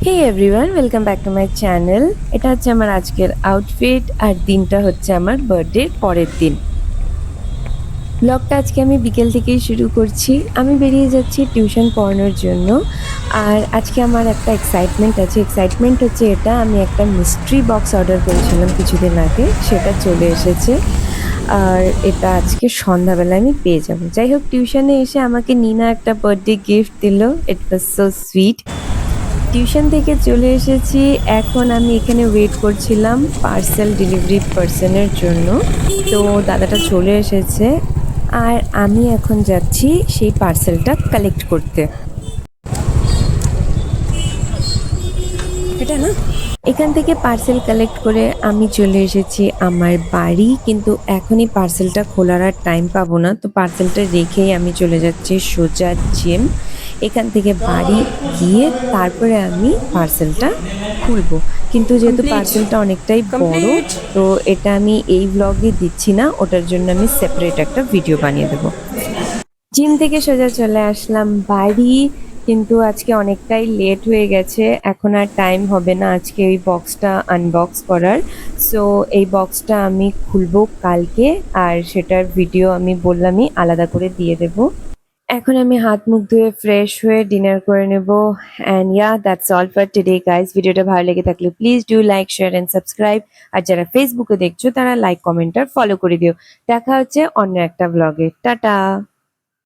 Hey everyone, welcome back to my channel. এটা হচ্ছে আমার আজকের আউটফিট আর দিনটা হচ্ছে আমার বার্থডের পরের দিন। ব্লগটা আজকে আমি বিকেল থেকেই শুরু করছি। আমি বেরিয়ে যাচ্ছি টিউশন পড়ানোর জন্য। আর আজকে আমার একটা এক্সাইটমেন্ট আছে। এক্সাইটমেন্ট হচ্ছে এটা, আমি একটা মিস্ট্রি বক্স অর্ডার করেছিলাম কিছুদিন আগে, সেটা চলে এসেছে। আর এটা আজকে সন্ধ্যাবেলায় আমি পেয়ে যাব। যাই হোক, টিউশনে এসে আমাকে নিনা একটা বার্থডে গিফট দিল। ইট ওয়াজ সো সুইট। টিউশন থেকে চলে এসেছি। এখন আমি এখানে ওয়েট করছিলাম পার্সেল ডেলিভারি পার্সনের জন্য। তো দাদাটা চলে এসেছে আর আমি এখন যাচ্ছি সেই পার্সেলটা কালেক্ট করতে। এটা না, এখান থেকে পার্সেল কালেক্ট করে আমি চলে এসেছি আমার বাড়ি, কিন্তু এখনই পার্সেলটা খোলার আর টাইম পাবো না। তো পার্সেলটা রেখেই আমি চলে যাচ্ছি সোজা জিম। এখান থেকে বাড়ি গিয়ে তারপরে আমি পার্সেলটা খুলবো। কিন্তু যেহেতু কমপ্লিট পার্সেলটা অনেকটাই বড়, কমপ্লিট। তো এটা আমি এই ব্লগে দিচ্ছি না, ওটার জন্য আমি সেপারেট একটা ভিডিও বানিয়ে দেবো। জিম থেকে সোজা চলে আসলাম বাড়ি, কিন্তু আজকে অনেকটাই লেট হয়ে গেছে। এখন আর টাইম হবে না আজকে এই বক্সটা আনবক্স করার। সো এই বক্সটা আমি খুলবো কালকে, আর সেটার ভিডিও আমি বললামই আলাদা করে দিয়ে দেব। এখন আমি হাত মুখ ধুয়ে ফ্রেশ হয়ে ডিনার করে নেব। And yeah, that's all for today guys. ভিডিওটা ভালো লেগে থাকলে please do like, share and subscribe. আর যারা ফেসবুকে দেখছো তারা লাইক, কমেন্ট আর ফলো করে দিও। দেখা হচ্ছে অন্য একটা ব্লগে। টাটা।